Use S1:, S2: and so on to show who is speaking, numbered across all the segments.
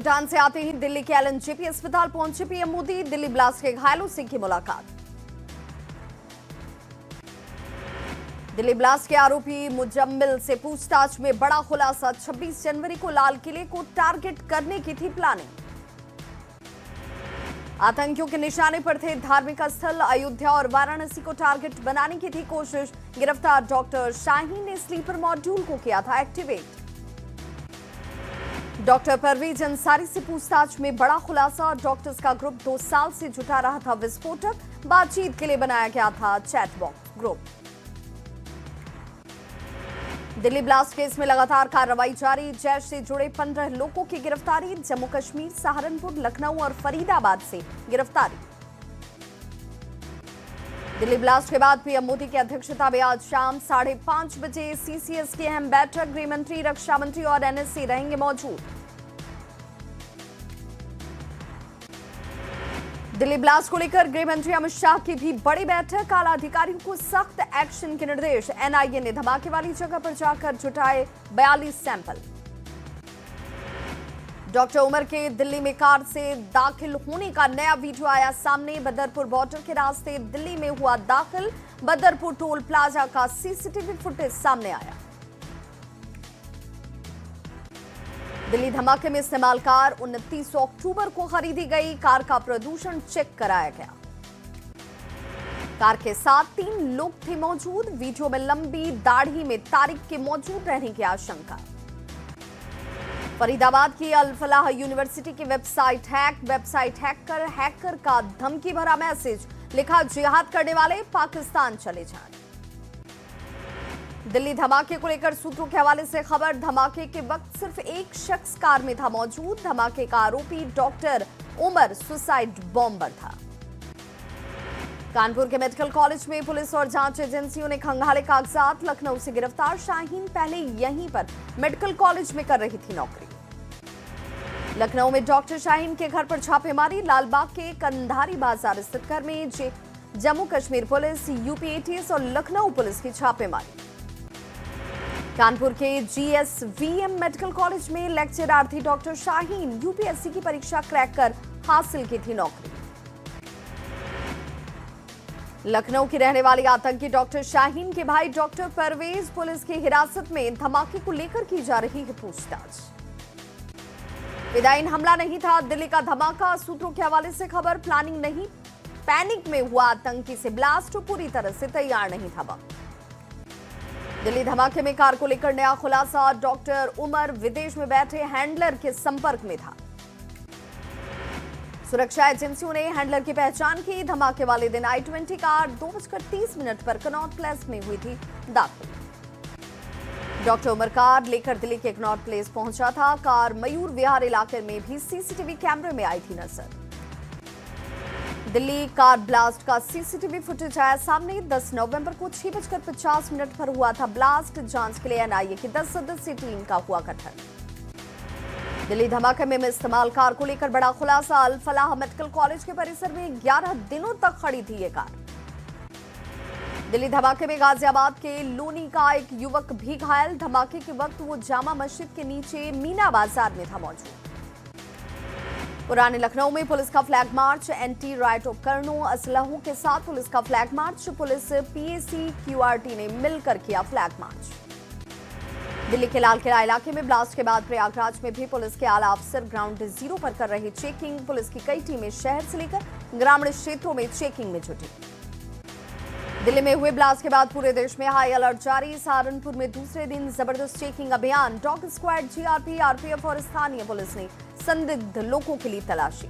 S1: भूटान से आते ही दिल्ली के एलएनजेपी अस्पताल पहुंचे पीएम मोदी। दिल्ली ब्लास्ट के घायलों से की मुलाकात। दिल्ली ब्लास्ट के आरोपी मुजम्मिल से पूछताछ में बड़ा खुलासा। 26 जनवरी को लाल किले को टारगेट करने की थी प्लानिंग। आतंकियों के निशाने पर थे धार्मिक स्थल। अयोध्या और वाराणसी को टारगेट बनाने की थी कोशिश। गिरफ्तार डॉक्टर शाहीन ने स्लीपर मॉड्यूल को किया था एक्टिवेट। डॉक्टर परवेज अंसारी से पूछताछ में बड़ा खुलासा। डॉक्टर्स का ग्रुप 2 साल से जुटा रहा था विस्फोटक। बातचीत के लिए बनाया गया था chatbox group. Delhi blast case में लगातार कार्रवाई जारी। जैश से जुड़े 15 लोगों की गिरफ्तारी। जम्मू कश्मीर, सहारनपुर, लखनऊ और फरीदाबाद से गिरफ्तारी। दिल्ली ब्लास्ट के बाद पीएम मोदी की अध्यक्षता में आज शाम 5:30 बजे सीसीएस की अहम बैठक। गृह मंत्री, रक्षा मंत्री और एनएससी रहेंगे मौजूद। दिल्ली ब्लास्ट को लेकर गृह मंत्री अमित शाह की भी बड़ी बैठक। आला अधिकारियों को सख्त एक्शन के निर्देश। एनआईए ने धमाके वाली जगह पर जाकर जुटाए 42 सैंपल। डॉक्टर उमर के दिल्ली में कार से दाखिल होने का नया वीडियो आया सामने। बदरपुर बॉर्डर के रास्ते दिल्ली में हुआ दाखिल। बदरपुर टोल प्लाजा का सीसीटीवी फुटेज सामने आया। दिल्ली धमाके में इस्तेमाल कार 29 अक्टूबर को खरीदी गई। कार का प्रदूषण चेक कराया गया। कार के साथ 3 लोग थे मौजूद। वीडियो में लंबी दाढ़ी में तारिक के मौजूद रहने की आशंका। फरीदाबाद की अल फलाह यूनिवर्सिटी की वेबसाइट हैकर का धमकी भरा मैसेज। लिखा, जिहाद करने वाले पाकिस्तान चले जाएं। दिल्ली धमाके को लेकर सूत्रों के हवाले से खबर। धमाके के वक्त सिर्फ एक शख्स कार में था मौजूद। धमाके का आरोपी डॉक्टर उमर सुसाइड बॉम्बर था। कानपुर के मेडिकल कॉलेज में पुलिस और जांच एजेंसियों ने खंगाले कागजात। लखनऊ से गिरफ्तार शाहीन पहले यहीं पर मेडिकल कॉलेज में कर रही थी नौकरी। लखनऊ में डॉक्टर शाहीन के घर पर छापेमारी। लालबाग के कंधारी बाजार स्थित घर में Jammu Kashmir police, UP ATS और लखनऊ पुलिस की छापेमारी। कानपुर के जीएसवीएम मेडिकल कॉलेज में लेक्चरार्थी डॉक्टर शाहीन यूपीएससी की परीक्षा क्रैक कर हासिल की थी नौकरी। लखनऊ की रहने वाली आतंकी डॉक्टर शाहीन के भाई डॉक्टर परवेज पुलिस की हिरासत में। धमाके को लेकर की जा रही है पूछताछ। विदायन हमला नहीं था दिल्ली का धमाका। सूत्रों के हवाले से खबर। प्लानिंग नहीं, पैनिक में हुआ आतंकी से ब्लास्ट। पूरी तरह से तैयार नहीं था वक्त। दिल्ली धमाके में कार को लेकर नया खुलासा। डॉक्टर उमर विदेश में बैठे हैंडलर के संपर्क में था। सुरक्षा एजेंसियों ने हैंडलर की पहचान की। धमाके वाले दिन i20 कार 2:30 पर कनॉट प्लेस में हुई थी दाखिल। डॉक्टर उमर कार लेकर दिल्ली के कनॉट प्लेस पहुंचा था। कार मयूर विहार इलाके में भी सीसीटीवी कैमरे में आई थी नजर। दिल्ली कार ब्लास्ट का सीसीटीवी फुटेज आया सामने। 10 नवंबर को 6:50 पर हुआ था ब्लास्ट। जांच के लिए एनआईए की 10 सदस्यीय टीम का हुआ गठन। दिल्ली धमाके में इस्तेमाल कार को लेकर बड़ा खुलासा। अल फलाह मेडिकल कॉलेज के परिसर में 11 दिनों तक खड़ी थी ये कार। दिल्ली धमाके में गाजियाबाद के लोनी का एक युवक भी घायल। धमाके के वक्त वो जामा मस्जिद के नीचे मीना बाजार में था मौजूद। पुराने लखनऊ में पुलिस का फ्लैग मार्च। एंटी राइट उपकरणों, असलहों के साथ पुलिस का flag march. Police, PAC, QRT ने मिलकर किया फ्लैग मार्च। दिल्ली के लाल किला इलाके में ब्लास्ट के बाद प्रयागराज में भी पुलिस के आला अफसर ग्राउंड जीरो पर कर रही चेकिंग। पुलिस की कई टीमें शहर से लेकर ग्रामीण क्षेत्रों में चेकिंग में जुटी। दिल्ली में हुए ब्लास्ट के बाद पूरे देश में हाई अलर्ट जारी। सहारनपुर में दूसरे दिन जबरदस्त चेकिंग अभियान। डॉग स्क्वाड, जीआरपी, आरपीएफ और स्थानीय पुलिस ने संदिग्ध लोगों के लिए तलाशी।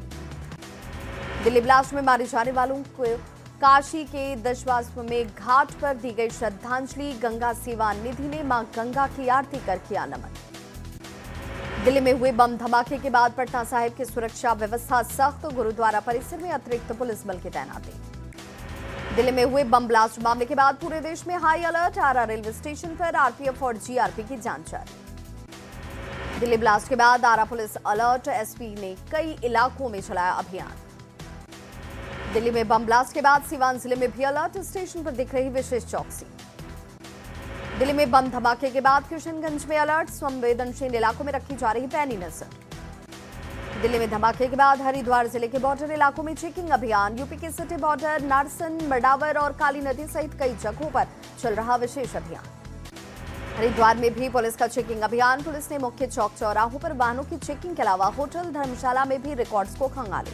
S1: दिल्ली ब्लास्ट में मारे जाने वालों को काशी के दशाश्वमेध घाट पर दी गई श्रद्धांजलि। गंगा सेवा निधि ने मां गंगा की आरती कर किया नमन। दिल्ली में हुए बम धमाके के बाद पटना साहिब की सुरक्षा व्यवस्था सख्त। गुरुद्वारा परिसर में अतिरिक्त पुलिस बल की तैनाती। दिल्ली में हुए बम ब्लास्ट मामले के बाद पूरे देश में हाई अलर्ट। आरा रेलवे स्टेशन पर आरपीएफ और जीआरपी की जांच जारी। दिल्ली ब्लास्ट के बाद आरा पुलिस अलर्ट। एसपी ने कई इलाकों में चलाया अभियान। दिल्ली में बम ब्लास्ट के बाद सीवान जिले में भी अलर्ट। स्टेशन पर दिख रही विशेष चौकसी। दिल्ली में बम धमाके के बाद किशनगंज में अलर्ट। संवेदनशील इलाकों में रखी जा रही पैनी नजर। दिल्ली में धमाके के बाद हरिद्वार जिले के बॉर्डर इलाकों में चेकिंग अभियान। यूपी के सिटी बॉर्डर, नारसन, मडावर और काली नदी सहित कई जगहों पर चल रहा विशेष अभियान। हरिद्वार में भी पुलिस का चेकिंग अभियान। पुलिस ने मुख्य चौक चौराहों पर वाहनों की चेकिंग के अलावा होटल, धर्मशाला में भी रिकॉर्ड्स को खंगाले।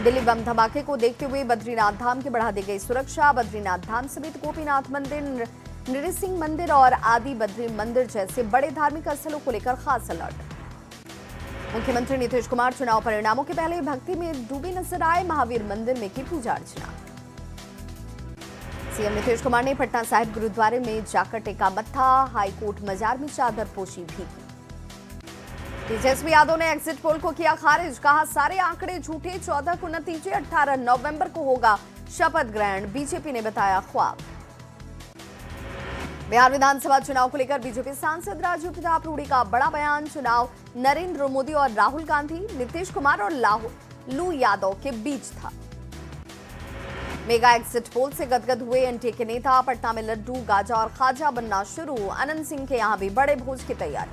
S1: दिल्ली बम धमाके को देखते हुए बद्रीनाथ धाम की बढ़ा दी गई सुरक्षा। बद्रीनाथ धाम समेत गोपीनाथ मंदिर, नृसिंह मंदिर और आदि बद्री मंदिर जैसे बड़े धार्मिक स्थलों को लेकर खास अलर्ट। मुख्यमंत्री नीतीश कुमार चुनाव परिणामों के पहले भक्ति में डूबे नजर आए। महावीर मंदिर में की पूजा अर्चना। सीएम नीतीश कुमार ने पटना साहिब गुरुद्वारे में जाकर टेका मत्था। हाईकोर्ट मजार में चादर पोशी भी की। तेजस्वी यादव ने एग्जिट पोल को किया खारिज। कहा सारे आंकड़े झूठे, 14 को नतीजे, 18 नवंबर को होगा शपथ ग्रहण। बीजेपी ने बताया ख्वाब। बिहार विधानसभा चुनाव को लेकर बीजेपी सांसद राजू प्रताप रूडी का बड़ा बयान। चुनाव नरेंद्र मोदी और राहुल गांधी, नीतीश कुमार और लालू यादव के बीच था। मेगा एग्जिट पोल से गदगद हुए एनडीए के नेता। पटना में लड्डू, गाजा और खाजा बनना शुरू। अनंत सिंह के यहां भी बड़े भोज की तैयारी।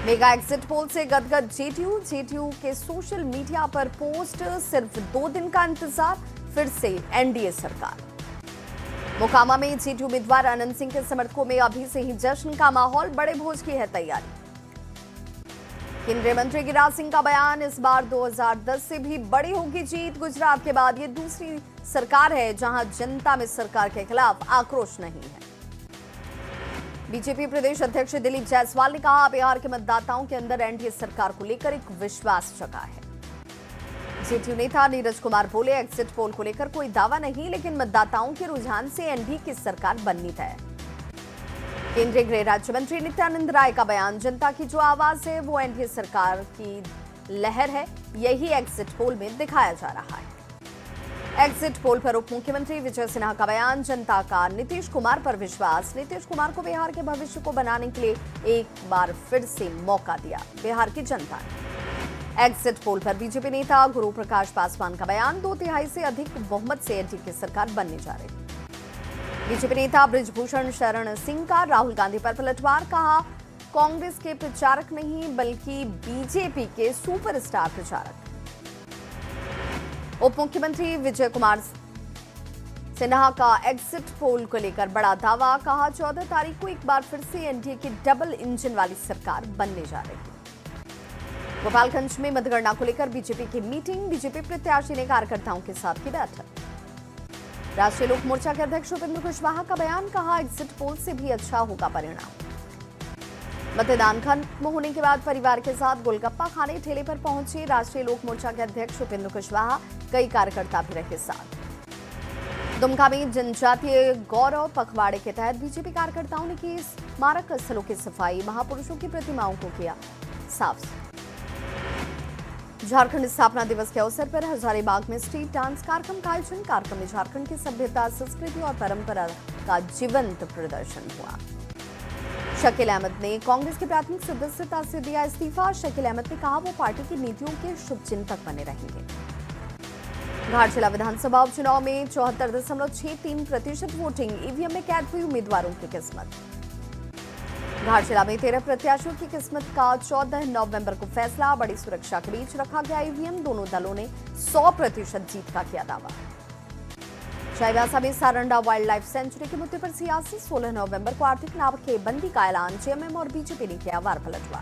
S1: मेगा एग्जिट पोल से गदगद जेडीयू के सोशल मीडिया पर पोस्ट। सिर्फ 2 दिन का इंतजार, फिर से एनडीए सरकार। मोकामा में जेडीयू उम्मीदवार अनंत सिंह के समर्थकों में अभी से ही जश्न का माहौल। बड़े भोज की है तैयारी। केंद्रीय मंत्री गिरिराज सिंह का बयान। इस बार 2010 से भी बड़ी होगी जीत। गुजरात के बाद ये दूसरी सरकार है जहां जनता में सरकार के खिलाफ आक्रोश नहीं है। बीजेपी प्रदेश अध्यक्ष दिलीप जायसवाल ने कहा बिहार के मतदाताओं के अंदर एनडीए सरकार को लेकर एक विश्वास जगा है। जेडीयू नेता नीरज कुमार बोले एग्जिट पोल को लेकर कोई दावा नहीं, लेकिन मतदाताओं के रुझान से एनडीए की सरकार बननी तय। केंद्रीय गृह राज्य मंत्री नित्यानंद राय का बयान। जनता की जो आवाज है वो एनडीए सरकार की लहर है, यही एग्जिट पोल में दिखाया जा रहा है। एग्जिट पोल पर उप मुख्यमंत्री विजय सिन्हा का बयान। जनता का नीतीश कुमार पर विश्वास। नीतीश कुमार को बिहार के भविष्य को बनाने के लिए एक बार फिर से मौका दिया बिहार की जनता ने। एग्जिट पोल पर बीजेपी नेता गुरु प्रकाश पासवान का बयान। 2/3 से अधिक बहुमत से एनडीए की सरकार बनने जा रही। बीजेपी नेता बृजभूषण शरण सिंह का राहुल गांधी पर पलटवार। कहा कांग्रेस के प्रचारक नहीं बल्कि बीजेपी के सुपरस्टार प्रचारक। उप मुख्यमंत्री विजय कुमार सिन्हा का एग्जिट पोल को लेकर बड़ा दावा। कहा 14 तारीख को एक बार फिर से एनडीए की डबल इंजन वाली सरकार बनने जा रही है। गोपालगंज में मतगणना को लेकर बीजेपी की मीटिंग। बीजेपी प्रत्याशी ने कार्यकर्ताओं के साथ की बैठक। राष्ट्रीय लोक मोर्चा के अध्यक्ष उपेंद्र कुशवाहा का बयान। कहा एग्जिट पोल से भी अच्छा होगा परिणाम। मतदान खत्म होने के बाद परिवार के साथ गोलगप्पा खाने ठेले पर पहुंचे राष्ट्रीय लोक मोर्चा के अध्यक्ष उपेंद्र कुशवाहा। कई कार्यकर्ता भी रहे साथ। दुमका में जनजातीय गौरव पखवाड़े के तहत बीजेपी कार्यकर्ताओं ने की स्मारक स्थलों की सफाई। महापुरुषों की प्रतिमाओं को किया साफ। झारखंड स्थापना दिवस के अवसर पर हजारीबाग में स्ट्रीट डांस कार्यक्रम का आयोजन। कार्यक्रम में झारखंड की सभ्यता, संस्कृति और परंपरा का जीवंत प्रदर्शन हुआ। शकील अहमद ने कांग्रेस की प्राथमिक सदस्यता से दिया इस्तीफा। शकील अहमद ने कहा वो पार्टी की नीतियों के शुभचिंतक बने रहेंगे। घाटशिला विधानसभा उपचुनाव में 74.63% वोटिंग। ईवीएम में कैद हुई उम्मीदवारों की किस्मत। घाटशिला में 13 प्रत्याशियों की किस्मत का 14 नवंबर को फैसला। बड़ी सुरक्षा के बीच रखा गया ईवीएम। दोनों दलों ने 100% जीत का किया दावा। चाईबासा में सारंडा वाइल्ड लाइफ सेंचुरी के मुद्दे पर सियासी। 16 नवंबर को आर्थिक नाकेबंदी का ऐलान। जेएमएम और बीजेपी ने किया वार पलटवार।